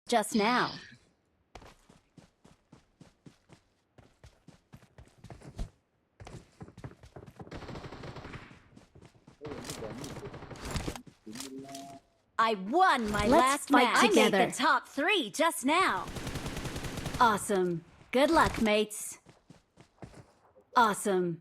just now. I won my last fight match. together. I made the top 3 just now. Awesome. Good luck, mates. Awesome.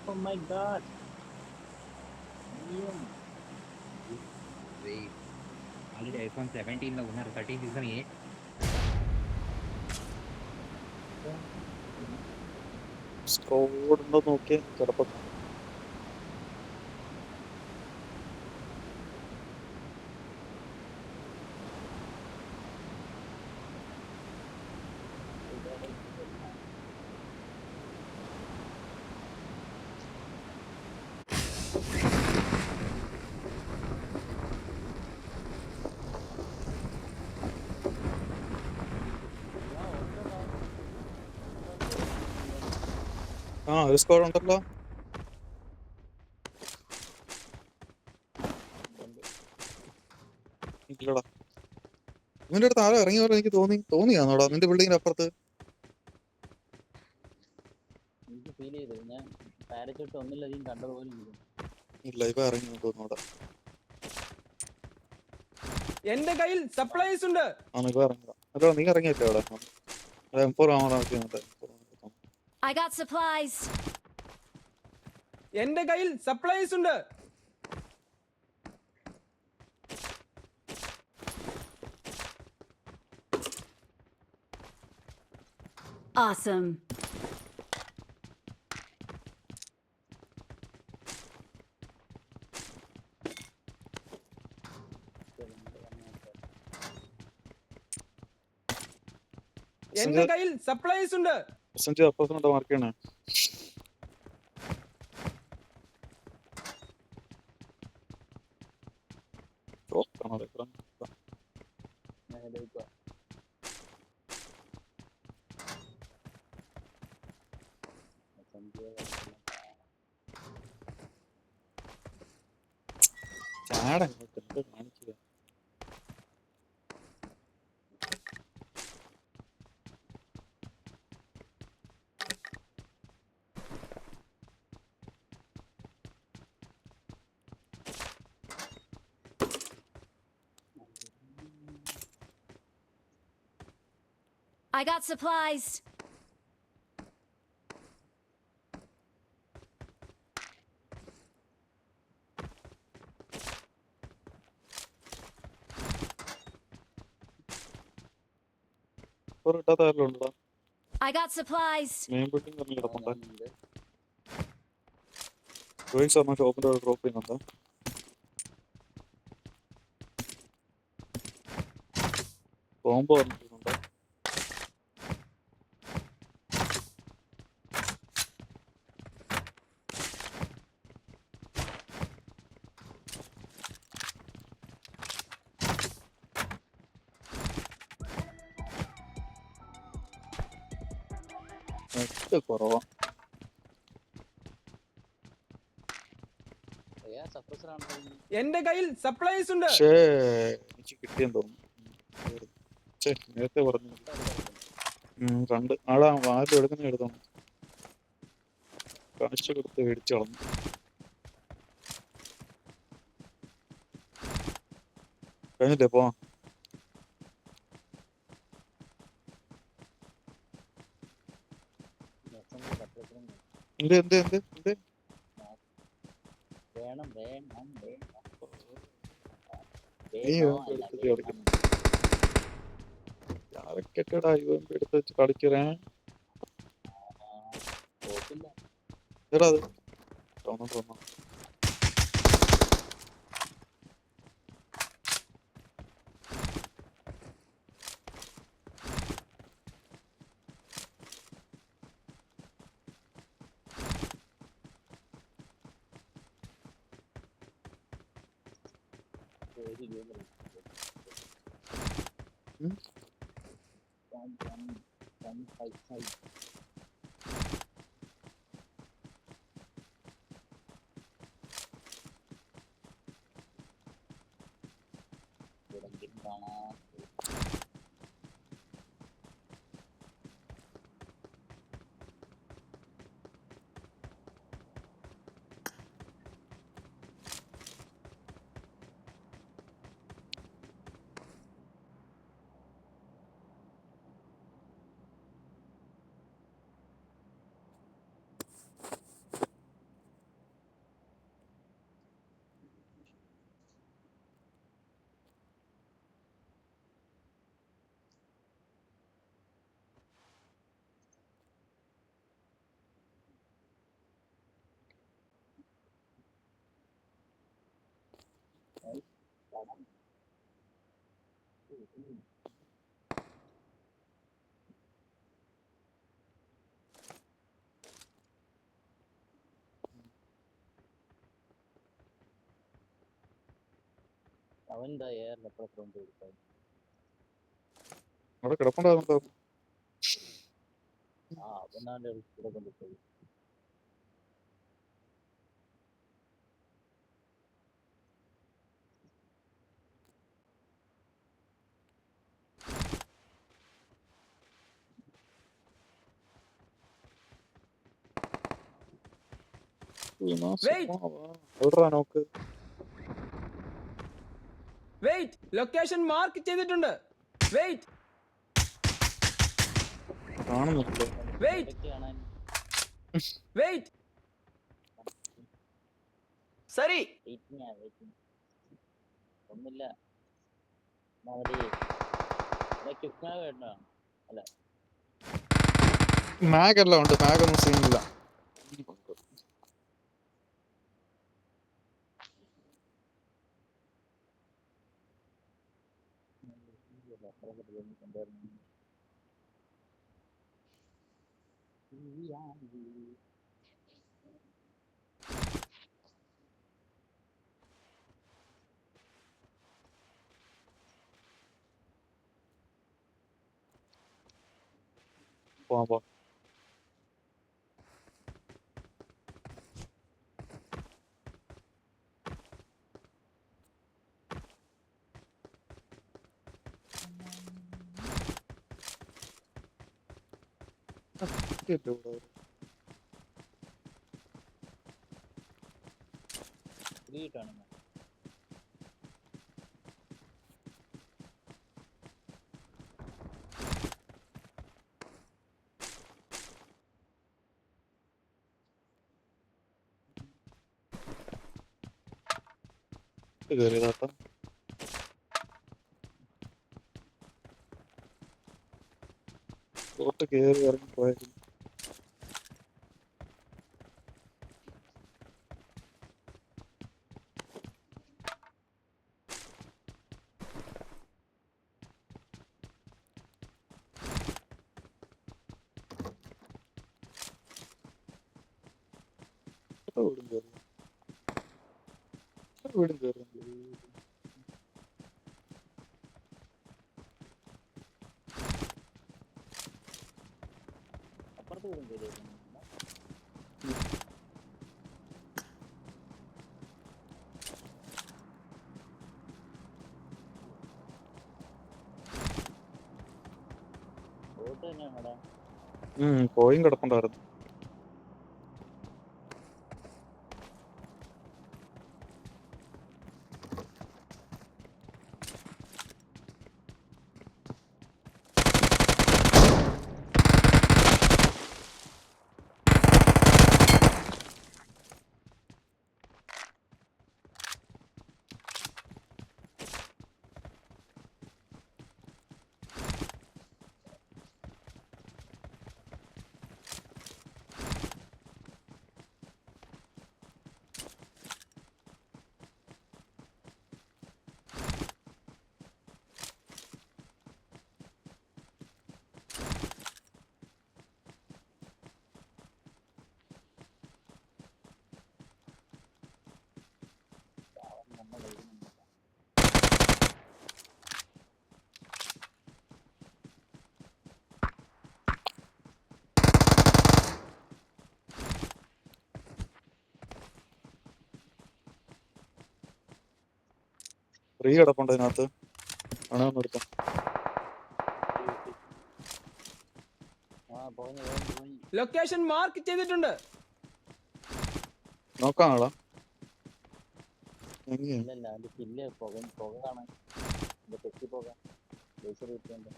Oh my god. Wait. Already iPhone 17 lo unnar 13 season ye. Squad ഉണ്ടോ നോക്കിയാ ചിലപ്പോ ഒരു squad ഉണ്ടല്ലോ. ഇല്ലടാ, ഇവന്റെ അടുത്ത് ആരോ ഇറങ്ങി പോലെ എനിക്ക് തോന്നിയാന്നോടാ നിന്റെ ബിൽഡിങ്ങിന്റെ അപ്പുറത്ത്. എനിക്ക് ഫീൽ ചെയ്തു. ഞാൻ പാരച്യൂട്ട് ഒന്നിലധികം കണ്ടതുപോലെ ഇല്ല, ഇവ ഇറങ്ങി തോന്നൂടാ. എന്റെ കയ്യിൽ സപ്ലൈസ് ഉണ്ട്. ആണ് ഇവ ഇറങ്ങിയതാ. അല്ലോ നീ ഇറങ്ങിയല്ലേ അവിടെ? M4 ആവുന്നുണ്ട്. I got supplies. എന്റെ കയ്യിൽ സപ്ലൈസ് ഉണ്ട്. Awesome. എന്റെ കയ്യിൽ സപ്ലൈസ് ഉണ്ട്. SMG അപ്പുറത്തുണ്ട്, മാർക്ക് ചെയ്യണേ. ചാടങ്ങോട്ട് എന്ത് കാണിക്കുക. I got supplies. കിട്ടാത്ത ആരെല്ലാം ഉണ്ടോ? I got supplies. Main building തന്നെ കിടപ്പുണ്ട്. ഡ്രോയിങ്സ് പറഞ്ഞ ഷോപ്പിന്റെ ഡ്രോപ്പ് ചെയ്യുന്നുണ്ടോ? ബോംബ് പറഞ്ഞിട്ടുണ്ടോ? കുറവാ. എന്റെ കയ്യിൽ സപ്ലൈസ് ഉണ്ട്. പക്ഷേ എനിക്ക് കിട്ടിയെന്ന് തോന്നുന്നു. നേരത്തെ പറഞ്ഞു കണ്ട് ആളാ ആദ്യം എടുക്കുന്ന എടുത്തോന്നു കാണിച്ചു കൊടുത്ത് മേടിച്ചു കളഞ്ഞു. കഴിഞ്ഞില്ലേ പോവാം. എന്ത് എന്ത് എന്ത് എന്ത് കെട്ടടാ UMP എടുത്ത് വെച്ച് കളിக்கிறേ. എടാ അത് തോന്നുന്നു. ഒരു ഗെയിം ഉം. കാണാൻ അവൻ്റെ എയറിൽ എത്ര ഫ്രണ്ട് കൊടുക്കാൻ അവിടെ കിടപ്പുണ്ടായിരുന്നോ? അവനാണ്ട് ഇവിടെ കൊണ്ടുപോയി Wait. എവിടാ നോക്ക്? വെയിറ്റ്, ലൊക്കേഷൻ മാർക്ക് ചെയ്തിട്ടുണ്ട്. വെയിറ്റ്, കാണുന്നില്ല. വെയിറ്റ്, കാണാൻ വെയിറ്റ്. സരി, വെയിറ്റിംഗ് ഒന്നുമില്ല. മതി ക്യുക്ക കേട്ടോ. അല്ല മാഗ് എല്ലാം ഉണ്ട്, മാഗ് ഒന്നും സീനില്ല. പോവാം പോവാം. കിട്ടാണ് കയറിയതാട്ടോ. ബോട്ട് കയറി ഇറങ്ങി പോയത്. വീടും കയറി, വീടും കയറി. അപ്പുറത്ത് വീടും കയറി ബോട്ട് തന്നെയാണ് അവിടെ. കോയും കിടപ്പുണ്ടായിരുന്നു. ഫ്രീ കിടപ്പുണ്ട് അതിനകത്ത്. വേണേ ഒന്ന് എടുക്കാം. ആ പോയി. ലൊക്കേഷൻ മാർക്ക് ചെയ്തിട്ടുണ്ട്. നോക്കാം ആളാ. എങ്ങനെയാ? ഇല്ലല്ല അത് കില്ല് പുക കാണാൻ തെറ്റി പോകാം. ബേസ് റീറ്റുണ്ട്.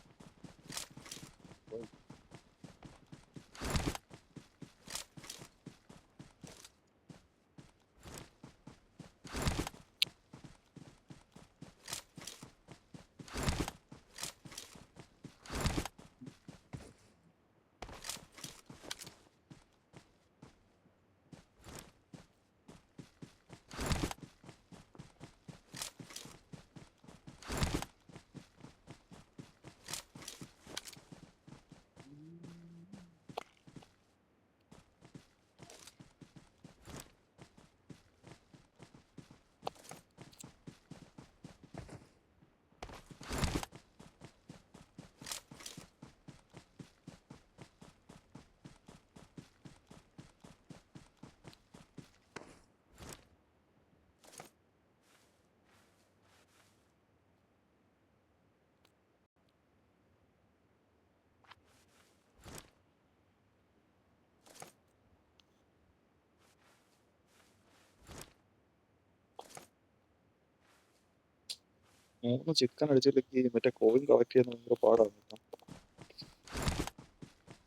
മൂന്ന് ചിക്കൻ അടിച്ചില്ലെങ്കിൽ മറ്റേ കോയിൻ കളക്ട് ചെയ്യുന്ന ഭയങ്കര പാടാണ് കേട്ടോ.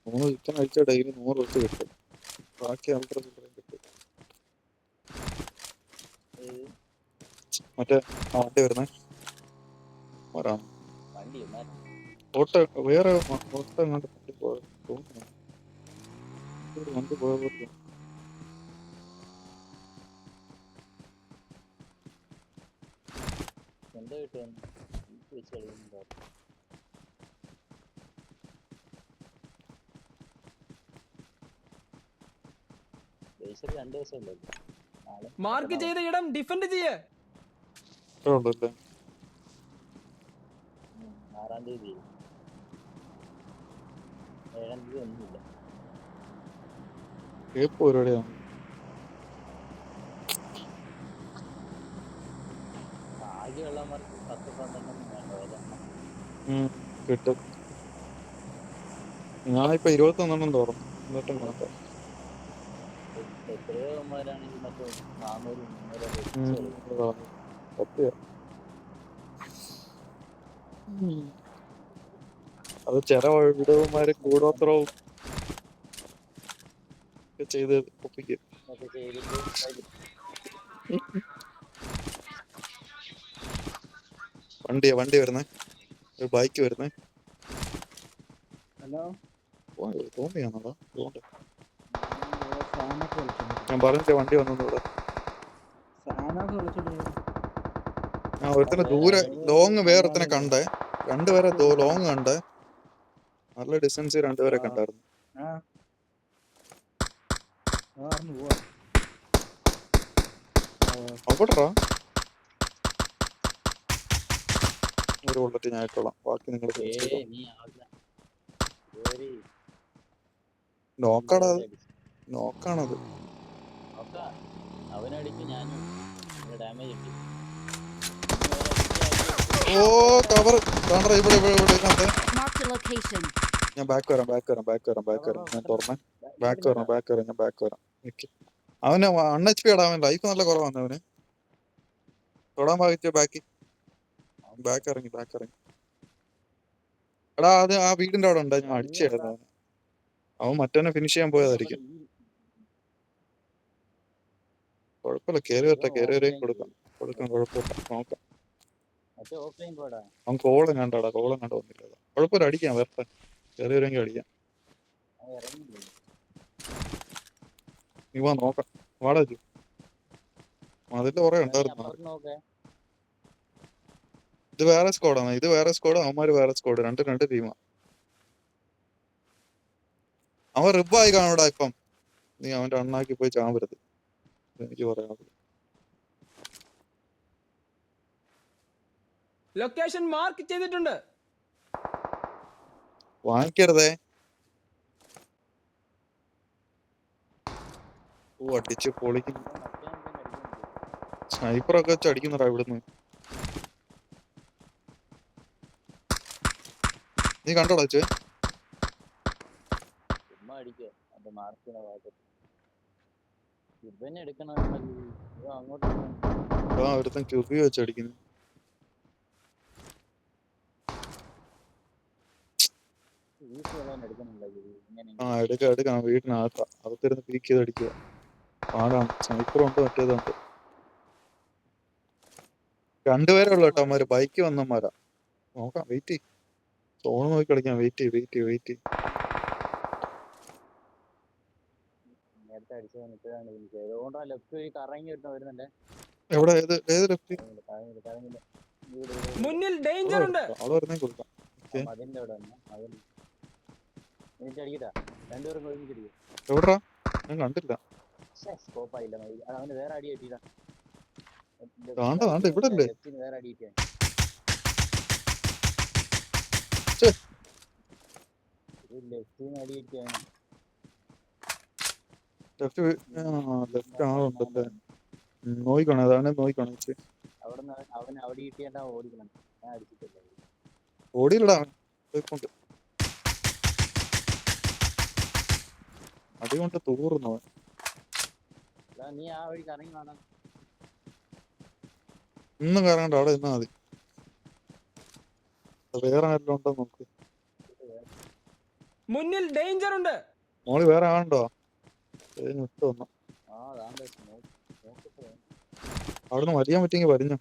3 ചിക്കൻ അടിച്ചാൽ ഡെയിലി 100 വെച്ച് കിട്ടും. ബാക്കി ആൾക്കാർ കിട്ടും. മറ്റേ വണ്ടി വരുന്നേ ആരാണ്? വണ്ടി ഓട്ടോ വേറെ ഓട്ടോ എങ്ങാണ്ട് വണ്ടി പോയത് തോന്നുന്നു. ഒരു വണ്ടി പോയത് എന്താ കിട്ടും വെച്ച് കളിക്കുന്നുണ്ടോ? ബേസിൽ 2 ദിവസം ഉണ്ടല്ലോ. മാർക്ക് ചെയ്ത ഇടം ഡിഫെൻഡ് ചെയ്യ്. ഉണ്ടല്ലേ? 6-ാം തീയതി 7-ാം തീയതി ഒന്നുമില്ല. ഏപ്പ് പരിപാടിയാണ്. ഭാഗ്യമുള്ളവന്മാർക്ക് 10-12 വേണ്ട വില. കിട്ടും. ഞാനിപ്പോ 21 തുറന്നു. എന്നിട്ടും കണക്കാം. എത്രയോ അവന്മാരാണെങ്കിൽ മറ്റേ 400-300 സത്യം. അത് ചില വിടവന്മാര് കൂടോത്രവും ചെയ്ത് ഒപ്പിക്കും. ഒക്കെ ചെയ്തിട്ട് വണ്ടി വരുന്നേ, ഒരു ബൈക്ക് വരുന്നേ. ഹലോ, തോന്നിയാണോടാ? ഞാൻ പറഞ്ഞില്ലേ വണ്ടി വന്നു ഇവിടെ. സാധനമൊക്കെ വിളിച്ചിട്ട് ഞാൻ ഒരുത്തനെ ദൂരെ ലോങ് വേറൊരുത്തനെ കണ്ടേ. രണ്ടുപേരെ ലോങ് കണ്ടേ. നല്ല ഡിസ്റ്റൻസ് രണ്ടുപേരെ കണ്ടായിരുന്നു. അവിടെടാ ഒരു ബുള്ളറ്റ് ഞാൻ ഇട്ടോളാം. ബാക്കി നിങ്ങൾ നോക്കാണത്. നോക്കാണത്. അവനടിക്ക് ഞാനും ഡാമേജ് ഉണ്ട്. ഓ കവർ കാണറ ഇവിടെ ഇതിനകത്ത്. Marked a location. ഞാൻ ബാക്ക് വരാം. ഞാൻ തുറന്നേ. ബാക്ക് വരാം. ഞാൻ ബാക്ക് വരാം. അവന് 1 HP ഇടാ. അവൻ ലൈഫ് നല്ല കുറവാണ് അവന്. തൊടാൻ ഭാഗിച്ച ബാക്ക് ഇറങ്ങി. എടാ അത് ആ വീടിന്റെ അവിടെ ഉണ്ട്. ഞാൻ അടിച്ചായിരുന്നു അവന്. അവൻ മറ്റവനെ ഫിനിഷ് ചെയ്യാൻ പോയതായിരിക്കും. കുഴപ്പമില്ല, കയറി വരെയും കൊടുക്കാം. കുഴപ്പമില്ല, നോക്കാം. അവൻ കോളം കണ്ടാടാ. വന്നില്ല. കുഴപ്പമില്ല, അടിക്കാം. വരട്ടെ, കയറി വരുമെങ്കിൽ അടിക്കാം. നീ വാ നോക്കാം. വാടാ അതിന്റെ കുറെ ഉണ്ടായിരുന്നു. ഇത് വേറെ സ്ക്വാഡാണ്. അവന്മാര് വേറെ സ്ക്വാഡ്. രണ്ട് ടീമാ. അവൻ റിബായി കാണൂടാ ഇപ്പം. നീ അവന്റെ അണ്ണാക്കി പോയി ചാമ്പരുത്, എനിക്ക് പറയാനുള്ളത്. ലൊക്കേഷൻ മാർക്ക് ചെയ്തിട്ടുണ്ട്. വാങ്ങിക്കരുതേ. ഓ അടിച്ച് പൊളിക്കുന്നു. സ്നൈപ്പറൊക്കെ വെച്ച് അടിക്കുന്നടാ ഇവിടുന്ന്. നീ കണ്ടോടാ ചേ? ചുമ്മാ അടിക്കുക എന്റെ മാർക്കിനെ ഭാഗത്ത് ഇവനെ എടുക്കണമെന്നുണ്ടെങ്കിൽ ഇവൻ അങ്ങോട്ട് എടുക്കണം. ഒരുത്തൻ ക്യൂബി വെച്ച് അടിക്കുന്നു. വീട്ടിലുള്ളവൻ എടുക്കണമെന്നുണ്ടെങ്കിൽ ഇങ്ങനെ എടുക്കണം വീട്ടിനകത്താ. അകത്തിരുന്ന് പീക്ക് ചെയ്ത് അടിക്കുക. പാടാണ്. സ്നൈപ്പറുണ്ട് മറ്റേതുണ്ട്. രണ്ടുപേരേ ഉള്ളു കേട്ടോ അവന്മാര്. ബൈക്ക് വന്നമാരാ. നോക്കാം, വെയിറ്റ് ചെയ്യും. സോണ് നോക്കി കളിക്കാം. വെയിറ്റ് ചെയ്യും. നേരത്തെ അടിച്ചത് ഇപ്പോഴാണ് എനിക്ക് അതുകൊണ്ടാ ലെഫ്റ്റ് വഴി കറങ്ങി വരുന്നുണ്ടേ. എവിടെ ഏത് ലെഫ്റ്റ്? കറങ്ങില്ല മുന്നിൽ ഡേഞ്ചർ ഉണ്ട്. ആള് വരുന്നേ കൊടുക്കാം. അതിന്റെ അവിടെ വന്നു അതിന് എനിക്ക് അടിക്കട്ടാ. രണ്ടുപേരും ഒരുമിച്ചടിക്കും. എവിടാ? ഞാൻ കണ്ടില്ല. സ്കോപ്പായില്ല. അവന് വേറെ അടി കിട്ടിയതാ. ഇവിടെ അല്ലേ? ലെഫ്റ്റിന് വേറെ അടി കിട്ടിയാ. ലെഫ്റ്റിന് അടി കിട്ടിയാണ്. ലെഫ്റ്റ് ആളുണ്ടല്ലേ? നോയിക്കണേ, അതാണ് നോയിക്കണേ. അവിടുന്ന് അവൻ അവിടെ കിട്ടിയാ ഓടിക്കണം. ഞാൻ അടിച്ചിട്ടില്ല. ഓടിയില്ലടാ അവൻ. പോയിക്കൊണ്ട് അടി കൊണ്ട് തൂറുന്നു അവൻ. നീ ആ വഴി കറങ്ങി വേണം. ഒന്നും കറങ്ങണ്ട, അവിടെ നിന്നാ മതി. വേറെ ആരെല്ലാം ഉണ്ടോ നോക്ക്. മുന്നിൽ ഡേഞ്ചർ ഉണ്ട്. മോളി വേറെ ആളുണ്ടോ? വിട്ടു വന്നു. അവിടുന്ന് വലിയാൻ പറ്റിയെങ്കിൽ വലിഞ്ഞു.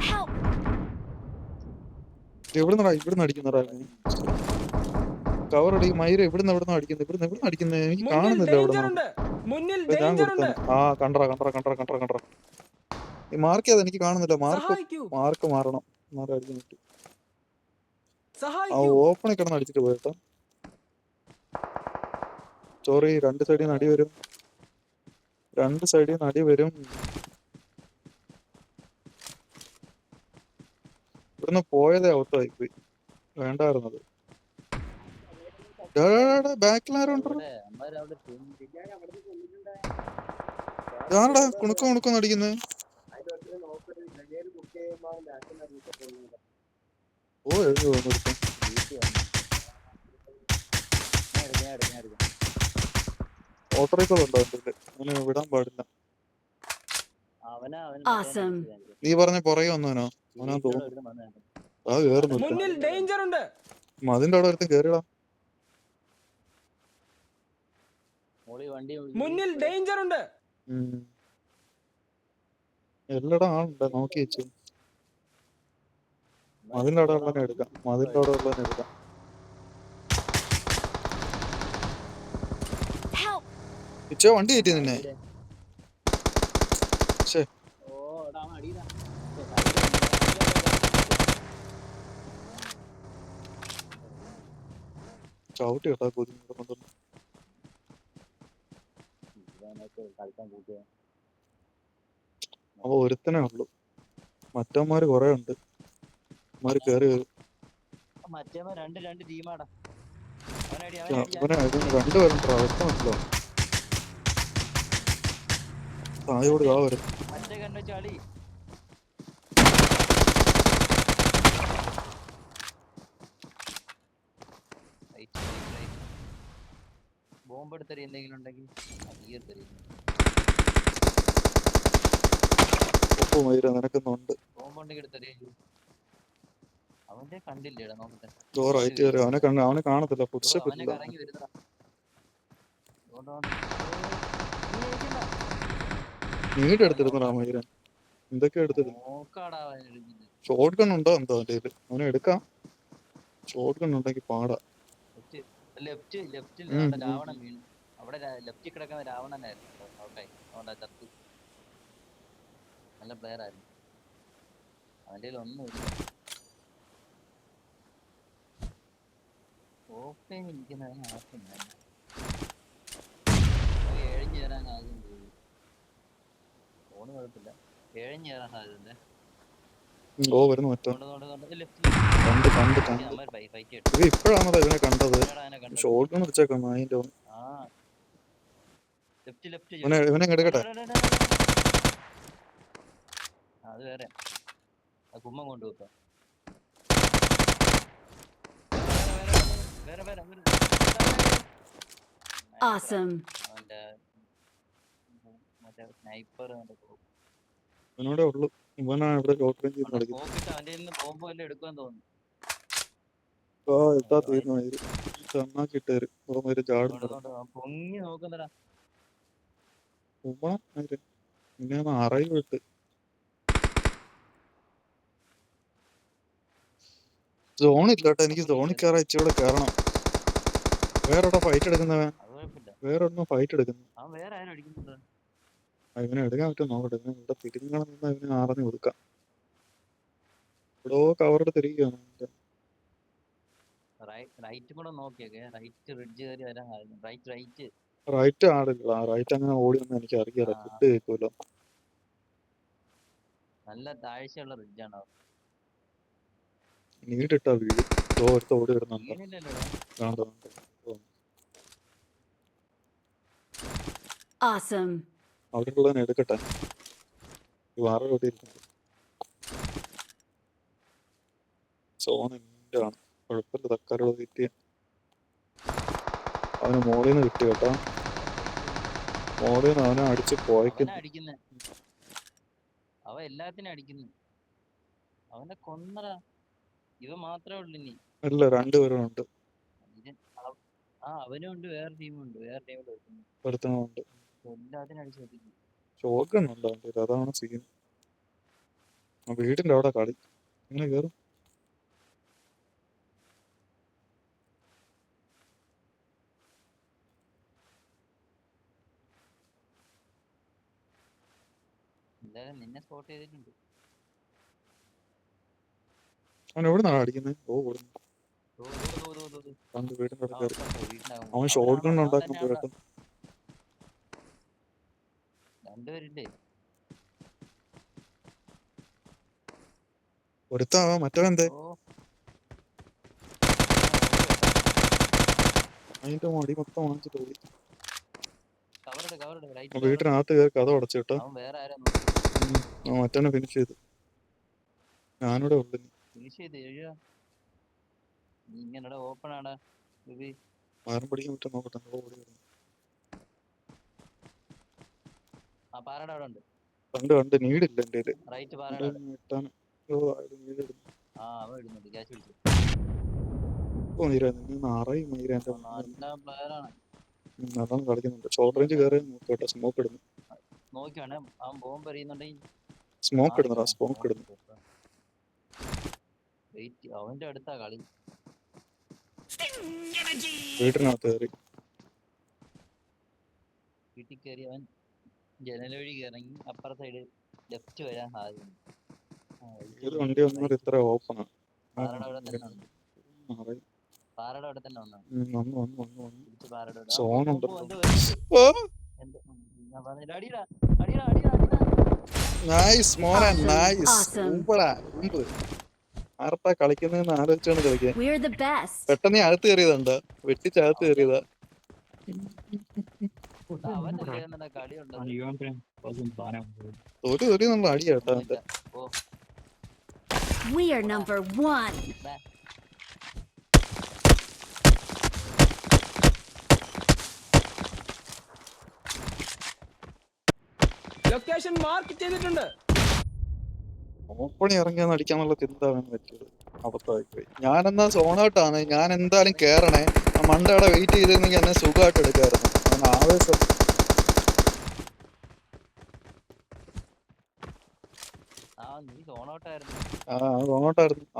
Help! ഇവിടുന്ന് അടിക്കുന്നടാ. കവർ അടി മയിര. ഇവിടുന്ന് അടിക്കുന്നത് എനിക്ക് കാണുന്നില്ല. ഞാൻ കൊടുത്തു. കണ്ടറ ഈ മാർക്ക് ചെയ്ത് എനിക്ക് കാണുന്നില്ല. മാർക്ക് മാറണം. എന്നാലും അടിക്കാൻ പറ്റും. ഓപ്പണിൽ കിടന്ന് അടിച്ചിട്ട് പോയിട്ടോ. സോറി, രണ്ട് സൈഡിൽ നിന്ന് അടി വരും. ഇവിടുന്ന് പോയതേ ഔട്ടായി പോയി. വേണ്ടായിരുന്നത്. ബാക്കിലാരുണ്ടോ? ഞാനടാ കുണുക്കം അടിക്കുന്നത്. എഴുതി തോന്നിരിക്കും. ഓട്ടോറിക്കോൾ ഉണ്ടോ എന്റെ? അവന് വിടാൻ പാടില്ല. Awesome. നീ പറഞ്ഞ പുറകെ വന്നവനോ? അവനാ തോന്നുന്നു. കേറുന്നു. അതിന്റെ അവിടെ ഒരുത്തും കേറിയടാ. മുന്നിൽ ഡേഞ്ചർ ഉണ്ട്. എല്ലായിടം ആളുണ്ട്. നോക്കി വെച്ചു. അതിന്റെ അവിടെ ഉള്ളതിനെ എടുക്കാം. ഇച്ചോ വണ്ടി കയറ്റി നിന്നെ. ചവിട്ടി കേട്ടാ കൊതി. അവ ഒരുത്തനേ ഉള്ളു. മറ്റന്മാര് കൊറേ ഉണ്ട്. കേറി വരും. രണ്ടുപേരുണ്ടോ? അവസ്ഥ മനസ്സിലാവും. തായോട് കാ വരും. ബോംബെടുത്തറി എന്തെങ്കിലും ഉണ്ടെങ്കിൽ നിനക്കുന്നുണ്ട്. ബോംബുണ്ടെങ്കിൽ എടുത്തറിയ. അവന്റെ കണ്ടില്ലേടാ. നോക്കട്ടെ. അവനെ കാണത്തില്ല. ഫുട്സ്റ്റെപ്പ് ഇല്ല. നീട് എടുത്തിരുന്നടാ മൈരൻ. എന്തൊക്കെയാ എടുത്തിരുന്നു? ഷോട്ട് ഗൺ ഉണ്ടോ എന്തോ അവന്റെ കയ്യില്? അവനെ എടുക്കാം. ഷോട്ട് ഗൺ ഉണ്ടെങ്കിൽ പാടാ. ലെഫ്റ്റിൽ രാവണൻ വീണു. അവിടെ ലെഫ്റ്റിൽ കിടക്കുന്ന രാവണനായിരുന്നു. നല്ല പ്ലെയർ ആയിരുന്നു. അവന്റെ ഒന്നുമില്ല. എഴിഞ്ഞു കയറാൻ ആദ്യം പോയി. ഫോണ് കുഴപ്പമില്ല. എഴിഞ്ഞു കയറാൻ സാധ്യത. വരുന്നു മറ്റോ. ഇപ്പോഴാണോ ഇതിനെ കണ്ടത്? ഷോട്ട് ഗൺ വെച്ചേക്കാം. അതിന്റെ ലെഫ്റ്റ് ഇവനെ എടുക്കട്ടെ. അത് വേറെ കുമ്മം കൊണ്ടുപോക്കാം. വേറെ Awesome. അവന്റെ മറ്റേ സ്നൈപ്പർ ഇവനോടെ ഉള്ളു. ഇവനാ ഇവിടെ ലോട്ട് റേഞ്ച് ചെയ്ത് കളിക്കുന്നത്. നോക്കിട്ട് അവന്റെ നിന്ന് ബോംബ് വല്ലതും എടുക്കാൻ തോന്നുന്നു. എത്താ തീരുമാനം ചണ്ണാക്കിട്ട് തരും. ഓമാര് ചാടും പൊങ്ങി നോക്കുന്നടാ. പിന്നെ അറിവ് വിട്ട് സോണില്ലാട്ടോ. എനിക്ക് സോണിൽ കയറാൻ ഇച്ചിരി കയറണം. വേറെ ഫൈറ്റ് എടുക്കുന്നവൻ അത് കുഴപ്പമില്ല. വേറെ ഒന്നും ഫൈറ്റ് എടുക്കുന്നു. അവൻ വേറെ ആരും അടിക്കുന്നുണ്ട്. ഇവനെ എടുക്കാൻ പറ്റും നോക്കട്ടെ. ഇവനെ ഇവിടെ തിരിഞ്ഞാൽ നിന്ന് ഇവനെ അറിഞ്ഞു കൊടുക്കാം. ഇവിടെ കവറെടുത്ത് തിരിക്കുകയാണ്. റൈറ്റ് കൂടെ നോക്കിയൊക്കെ. റൈറ്റ് റിഡ്ജ് കയറി വരാൻ റൈറ്റ് റൈറ്റ് ആടില്ല. ആ റൈറ്റ് അങ്ങനെ ഓടിയൊന്നും എനിക്ക് അറിയാം. ഫുഡ് കേൾക്കുമല്ലോ. നല്ല താഴ്ചയുള്ള റിഡ്ജാണ്. നീടിട്ടാ വീട് എടുത്ത് ഓടി വരുന്നുണ്ടോ? കാണുന്നുണ്ടോ? Awesome. അവിടെ ഉള്ളതിനെ എടുക്കട്ടെ. വേറെ ഓടി ഇരിക്കുന്നു. സോൺ എന്റെ ആണ്. കുഴപ്പമില്ല. തക്കാരുള്ളത് കിട്ടിയ അവന് മോളിൽ നിന്ന് കിട്ടി കേട്ടോ. മോളിൽ നിന്ന് അവനെ അടിച്ച് പോയിക്കുന്നു. അവൻ എല്ലാത്തിനും അടിക്കുന്നു. അവനെ കൊന്നടാ. ഇവ മാത്രമേ ഉള്ളു ഇനി. അല്ല, രണ്ടുപേരുണ്ട്. അവനും ഉണ്ട്. വേറെ ടീമുണ്ട്. ഒരുത്തനുണ്ട്. എല്ലാത്തിനും അടിച്ചു വെക്കുന്നു. ഷോഗണ്ണുണ്ട് അവൻ്റെ. അതാണ് സീൻ. വീടിന്റെ അവിടെ കളി. ഇങ്ങനെ കേറും. എന്തായാലും നിന്നെ സ്പോട്ട് ചെയ്തിട്ടുണ്ട്. അവൻ എവിടെ നിന്നാണ് അടിക്കുന്നത്? ഓടുന്നു. വീടിന്റെ അവിടെ കയറി. അവൻ ഷോട്ട് ഗൺ ഉണ്ടാക്കാൻ പോയിട്ട് രണ്ടുപേരില്ലേ? ഒരുത്താവാ. മറ്റവെന്തേ? അതിന്റെ മടി മൊത്തം വാങ്ങിച്ചിട്ട് ഓടി. വീട്ടിനകത്ത് കയറി കഥ അടച്ചിട്ട് മറ്റവനെ ഫിനിഷ് ചെയ്തു. ഞാനിവിടെ ഉള്ളു. ആരും പിടിക്കാൻ പറ്റും നോക്കട്ടെ. ഓടി വരുന്നു. കണ്ട് നീടില്ല എന്റെ അതാണ് കളിക്കുന്നുണ്ട്. ഷോർട്ട് റേഞ്ച് കയറി നോക്കട്ടെ. സ്മോക്ക് ഇടുന്നു. സ്മോക്ക് ഇടുന്നടാ. സ്മോക്ക് ഇടുന്നു. അവന്റെ അടുത്താ കളി. വീട്ടിനകത്ത് കയറി. വീട്ടിൽ കയറി അവൻ ജനൽ വഴി ഇറങ്ങി അപ്പുറ സൈഡ് ലെഫ്റ്റ് വരാൻ സാധ്യത. ഏത് വണ്ടി വന്നാൽ ഇത്ര ഓപ്പണാ? പാറയുടെ അവിടെ തന്നെ ഉണ്ട്. ആർത്താ കളിക്കുന്നതെന്ന് ആലോചിച്ചാണ് കളിക്കാൻ. We're the best. പെട്ടെന്ന് അകത്ത് കയറിയതുണ്ട്. വെട്ടിച്ചകത്ത് കയറിയതാ. തൊലി നമ്മൾ അടിയാട്ടോ. We are number 1. Location mark ചെയ്തിട്ടുണ്ട്. ഓപ്പണി ഇറങ്ങിയാന്ന് അടിക്കാന്നുള്ള ചിന്ത വേണം പറ്റിയത്. അബദ്ധമായിപ്പോയി. ഞാനെന്നാ സോണൗട്ടാണ്. ഞാൻ എന്തായാലും കേറണേ. ആ മണ്ട അവിടെ വെയിറ്റ് ചെയ്തിരുന്നെങ്കിൽ എന്നെ സുഖമായിട്ട് എടുക്കായിരുന്നു. അവൻ ആവേശം. സോണൗട്ടായിരുന്നു.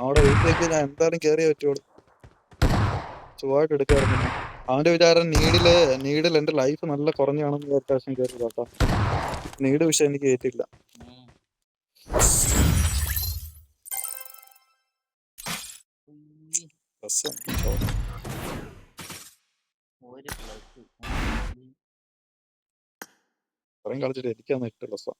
അവിടെ വെയിറ്റ് ചെയ്ത് ഞാൻ എന്തായാലും കേറിയേ പറ്റുള്ളൂ. സുഖമായിട്ട് എടുക്കായിരുന്നു. അവന്റെ വിചാരം നീഡിൽ എന്റെ ലൈഫ് നല്ല കുറഞ്ഞാണെന്ന് വിചാരിച്ചാൽ കയറി കേട്ടോ. നീഡ് വിഷയം എനിക്ക് ഏറ്റില്ല. ഇത്രയും കളിച്ചിട്ട് എനിക്കാന്ന് 8 പ്ലസ്.